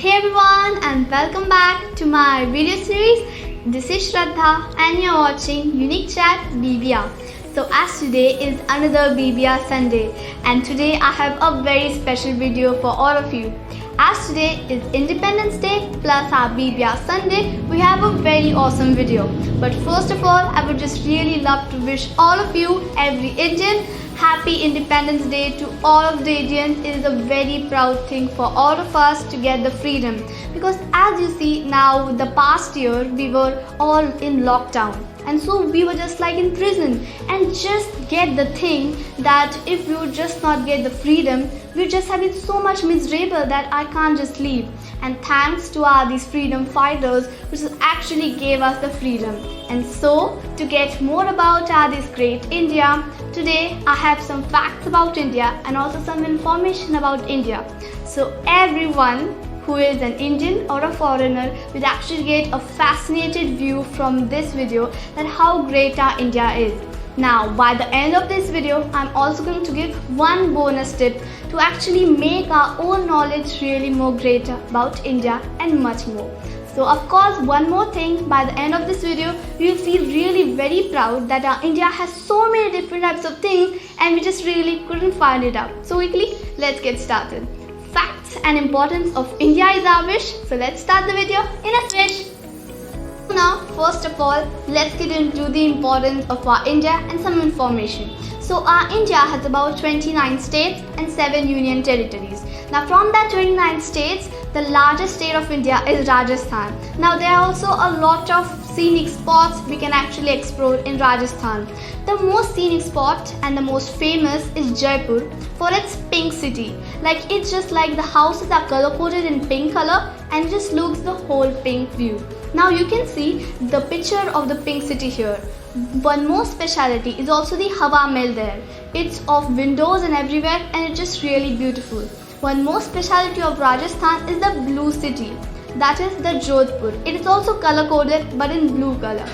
Hey everyone, and welcome back to my video series. This is Shraddha and you're watching UniqueChat BBR. So as today is another BBR Sunday, and today I have a very special video for all of you. As today is Independence Day plus our BBR Sunday, we have a very awesome video. But first of all, I would just really love to wish all of you, every Indian, Happy Independence Day to all of the Indians. It is a very proud thing for all of us to get the freedom, because as you see now, the past year we were all in lockdown, and so we were just like in prison, and just get the thing that if we would just not get the freedom, we just have been so much miserable that I can't just leave. And thanks to these freedom fighters which actually gave us the freedom. And so to get more about this great India, today I have some facts about India and also some information about India. So everyone who is an Indian or a foreigner will actually get a fascinated view from this video that how great our India is. Now by the end of this video, I'm also going to give one bonus tip to actually make our own knowledge really more greater about India and much more. So of course, one more thing, by the end of this video, you will feel really very proud that India has so many different types of things and we just really couldn't find it out. So quickly, let's get started. Facts and importance of India is our wish. So let's start the video in a switch. Now, first of all, let's get into the importance of our India and some information. So our India has about 29 states and 7 union territories. Now from that 29 states, the largest state of India is Rajasthan. Now there are also a lot of scenic spots we can actually explore in Rajasthan. The most scenic spot and the most famous is Jaipur for its pink city. Like it's just like the houses are color coded in pink color and it just looks the whole pink view. Now you can see the picture of the pink city here. One more speciality is also the Hawa Mahal there. It's of windows and everywhere and it's just really beautiful. One more speciality of Rajasthan is the blue city. That is the Jodhpur. It is also color coded but in blue color.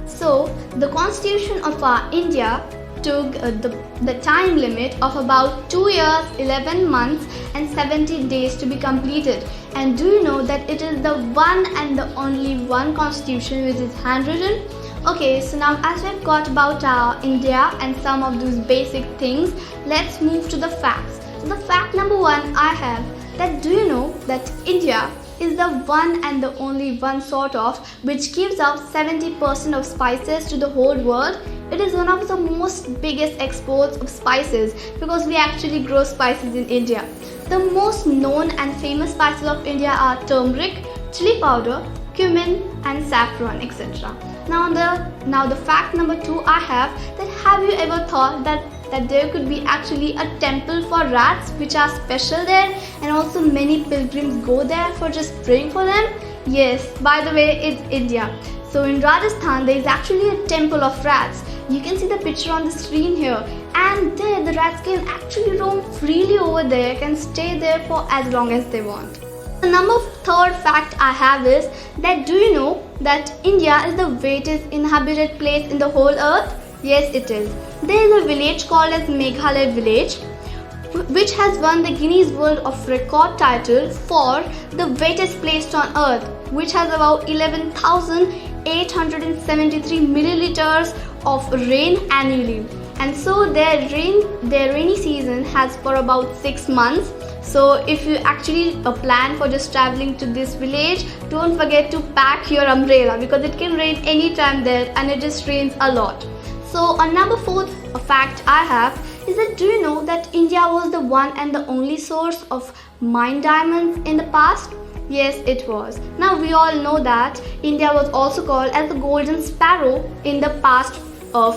So the constitution of our India took the time limit of about 2 years, 11 months and 70 days to be completed. And do you know that it is the one and the only one constitution which is handwritten? Okay, so now as we've got about India and some of those basic things, let's move to the facts. So the fact number one I have, that do you know that India is the one and the only one sort of which gives out 70% of spices to the whole world. It is one of the most biggest exports of spices because we actually grow spices in India. The most known and famous spices of India are turmeric, chili powder, cumin and saffron, etc. Now the fact number two I have you ever thought that there could be actually a temple for rats which are special there, and also many pilgrims go there for just praying for them? Yes, by the way, it's India. So in Rajasthan there is actually a temple of rats. You can see the picture on the screen here, and there the rats can actually roam freely over there, can stay there for as long as they want. The third fact I have is that do you know that India is the greatest inhabited place in the whole earth? Yes, it is. There is a village called as Meghalaya village which has won the Guinness World of Record title for the wettest place on earth, which has about 11,873 milliliters of rain annually. And so their rainy season has for about 6 months. So if you actually plan for just traveling to this village, don't forget to pack your umbrella because it can rain anytime there and it just rains a lot. So number fourth fact I have is that do you know that India was the one and the only source of mined diamonds in the past? Yes, it was. Now we all know that India was also called as the golden sparrow in the past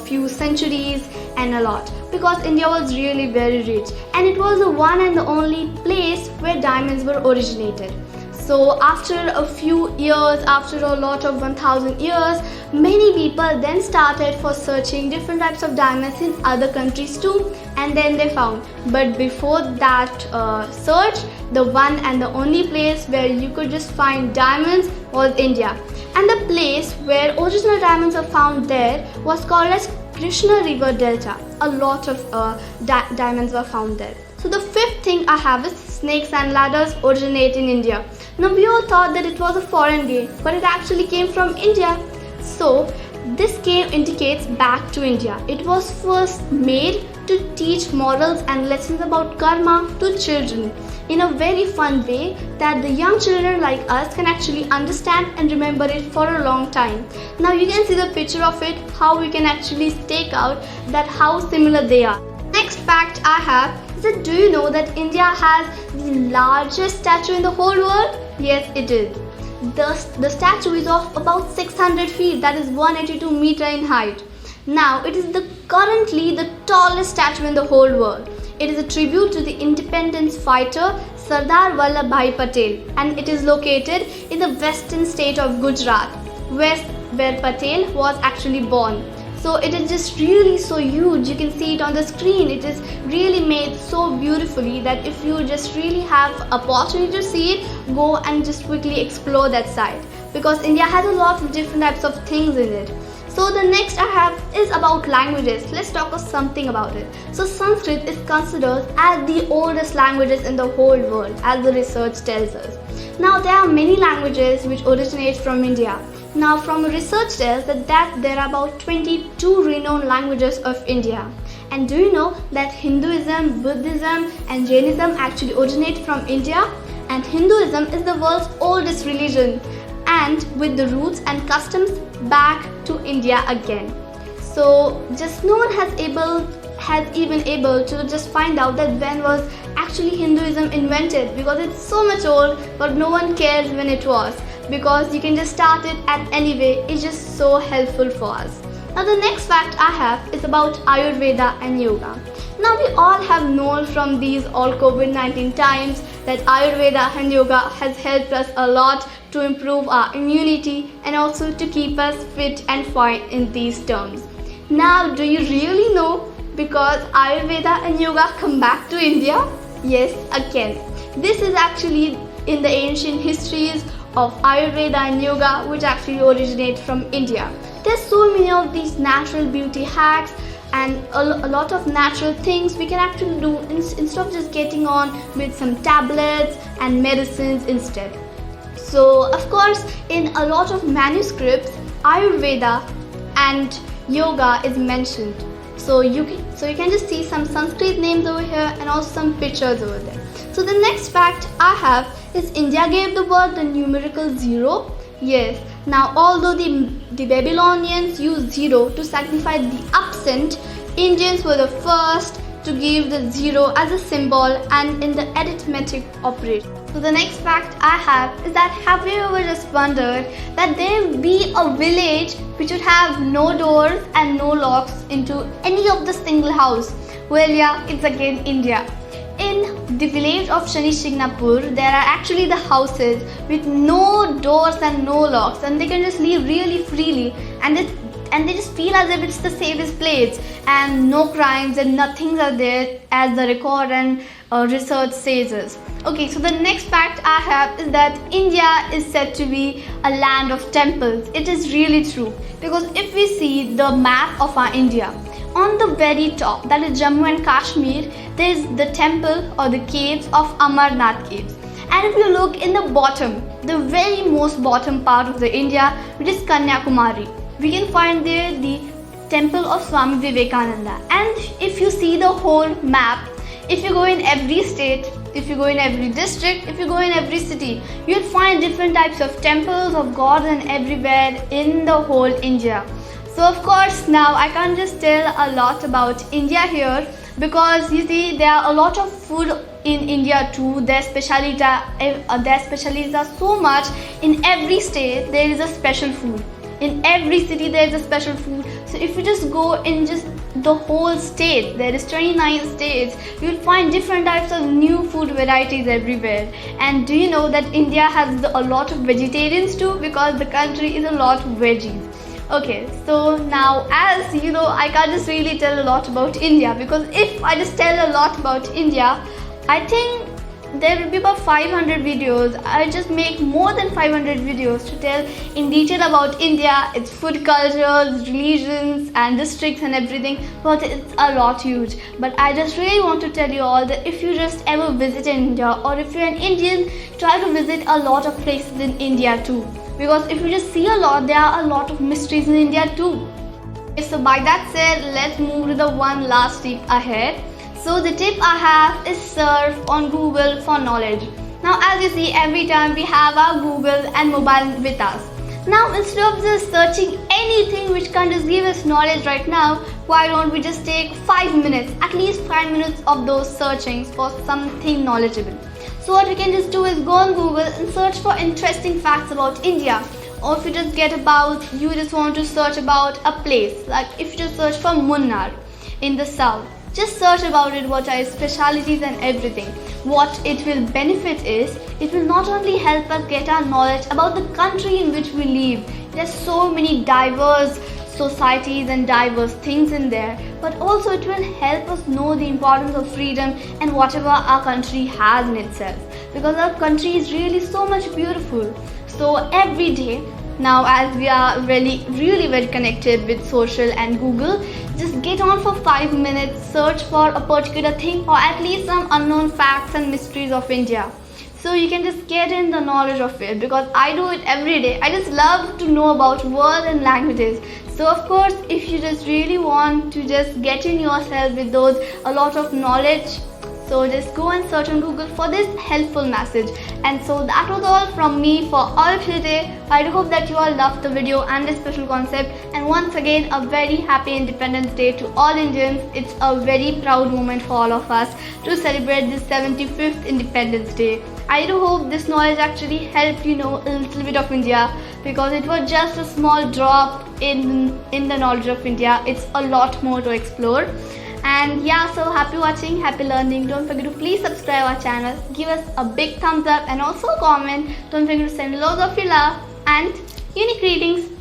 few centuries and a lot, because India was really very rich and it was the one and the only place where diamonds were originated. So after a few years, after a lot of 1000 years, many people then started for searching different types of diamonds in other countries too, and then they found. But before that search, the one and the only place where you could just find diamonds was India. And the place where original diamonds were found there was called as Krishna River Delta. A lot of diamonds were found there. So the fifth thing I have is snakes and ladders originate in India. Now we all thought that it was a foreign game, but it actually came from India. So this game indicates back to India. It was first made to teach morals and lessons about karma to children in a very fun way that the young children like us can actually understand and remember it for a long time. Now you can see the picture of it, how we can actually take out that how similar they are. Next fact I have is that do you know that India has the largest statue in the whole world? Yes, it is. The statue is of about 600 feet, that is 182 meters in height. Now it is currently the tallest statue in the whole world. It is a tribute to the independence fighter Sardar Vallabhbhai Patel, and it is located in the western state of Gujarat, where Patel was actually born. So it is just really so huge. You can see it on the screen. It is really made so beautifully that if you just really have opportunity to see it, go and just quickly explore that site, because India has a lot of different types of things in it. So the next I have is about languages. Let's talk of something about it. So Sanskrit is considered as the oldest languages in the whole world, as the research tells us. Now there are many languages which originate from India. Now from research tells that there are about 22 renowned languages of India. And do you know that Hinduism, Buddhism and Jainism actually originate from India? And Hinduism is the world's oldest religion, and with the roots and customs back to India again. So just no one has even able to just find out that when was actually Hinduism invented, because it's so much old, but no one cares when it was, because you can just start it at any way. It's just so helpful for us. Now the next fact I have is about Ayurveda and yoga. Now we all have known from these all COVID-19 times that Ayurveda and yoga has helped us a lot to improve our immunity and also to keep us fit and fine in these terms. Now do you really know because Ayurveda and yoga come back to India? Yes, again. This is actually in the ancient histories of Ayurveda and yoga, which actually originate from India. There's so many of these natural beauty hacks and a lot of natural things we can actually do instead of just getting on with some tablets and medicines instead. So of course in a lot of manuscripts Ayurveda and yoga is mentioned. So you can just see some Sanskrit names over here and also some pictures over there. So the next fact I have is India gave the world the numerical 0. Yes. Now although the Babylonians used 0 to signify the absent, Indians were the first to give the 0 as a symbol and in the arithmetic operation. So the next fact I have is that have you ever just wondered that there will be a village which would have no doors and no locks into any of the single house? Well yeah, it's again India. In the village of Shani Shignapur, there are actually the houses with no doors and no locks, and they can just live really freely, and they just feel as if it's the safest place, and no crimes and nothing are there as the record and research says us. Okay, so the next fact I have is that India is said to be a land of temples. It is really true, because if we see the map of our India, on the very top, that is Jammu and Kashmir, there is the temple or the caves of Amarnath caves. And if you look in the bottom, the very most bottom part of the India, which is Kanyakumari, we can find there the temple of Swami Vivekananda. And if you see the whole map, if you go in every state, if you go in every district, if you go in every city, you'll find different types of temples of gods and everywhere in the whole India. So of course now I can't just tell a lot about India here, because you see there are a lot of food in India too. Their specialties are so much. In every state there is a special food. In every city there is a special food. So if you just go in just the whole state, there is 29 states, you will find different types of new food varieties everywhere. And do you know that India has a lot of vegetarians too, because the country is a lot of veggies. Okay, so now as you know, I can't just really tell a lot about India, because if I just tell a lot about India, I think there will be about 500 videos. I just make more than 500 videos to tell in detail about India, its food cultures, religions and districts and everything, but it's a lot huge. But I just really want to tell you all that if you just ever visit India, or if you're an Indian, try to visit a lot of places in India too. Because if you just see a lot, there are a lot of mysteries in India too. So by that said, let's move to the one last tip ahead. So the tip I have is surf on Google for knowledge. Now as you see, every time we have our Google and mobile with us. Now instead of just searching anything which can just give us knowledge right now, why don't we just take 5 minutes, at least 5 minutes of those searchings for something knowledgeable. So what we can just do is go on Google and search for interesting facts about India. Or if you just you just want to search about a place, like if you just search for Munnar in the south, just search about it, what are its specialities and everything. What it will benefit is, it will not only help us get our knowledge about the country in which we live. There's so many diverse societies and diverse things in there, but also it will help us know the importance of freedom and whatever our country has in itself. Because our country is really so much beautiful. So every day, now as we are really very connected with social and Google, just get on for 5 minutes, search for a particular thing or at least some unknown facts and mysteries of India. So you can just get in the knowledge of it, because I do it every day. I just love to know about words and languages. So of course, if you just really want to just get in yourself with those a lot of knowledge, so just go and search on Google for this helpful message. And so that was all from me for all of you today. I do hope that you all loved the video and this special concept. And once again, a very happy Independence Day to all Indians. It's a very proud moment for all of us to celebrate this 75th Independence Day. I do hope this knowledge actually helped you know a little bit of India, because it was just a small drop in the knowledge of India. It's a lot more to explore. And yeah, so happy watching, happy learning. Don't forget to please subscribe our channel, give us a big thumbs up and also a comment. Don't forget to send loads of your love and unique greetings.